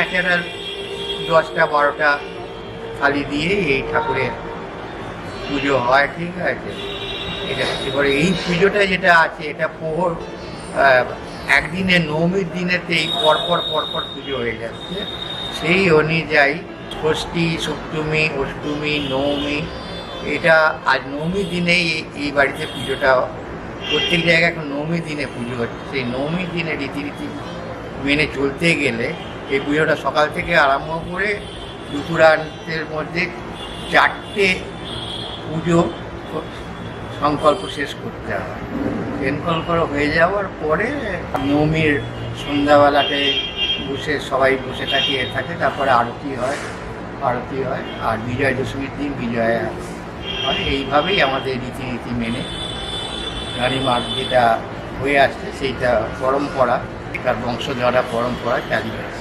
Natural 10টা-12টা থালি দিয়ে এই ঠাকুরের পুজো হয়, ঠিক আছে। এটা এবারে এই পুজোটা যেটা আছে এটা প্রহর একদিনে নবমীর দিনেতেই পরপর পুজো হয়ে যাচ্ছে। সেই অনুযায়ী ষষ্ঠী, সপ্তমী, অষ্টমী, নবমী, এটা আজ নবমী দিনেই এই বাড়িতে পুজোটা, প্রত্যেক জায়গায় এখন নবমীর দিনে পুজো হচ্ছে। সেই নবমীর দিনে রীতিনীতি মেনে চলতে গেলে এই পুজোটা সকাল থেকে আরম্ভ করে দুপুরান্তের মধ্যে 4টে পুজো সংকল্প শেষ করতে হয়। সংকল্প হয়ে যাওয়ার পরে নবমীর সন্ধ্যাবেলাতে সবাই বসে থাকে, তারপরে আরতি হয়, আর বিজয়া দশমীর দিন বিজয়া হয়। এইভাবেই আমাদের রীতিনীতি মেনে রানীমার যেটা হয়ে আসছে সেইটা পরম্পরা, তার বংশধরা পরম্পরা চালিয়ে আসছে।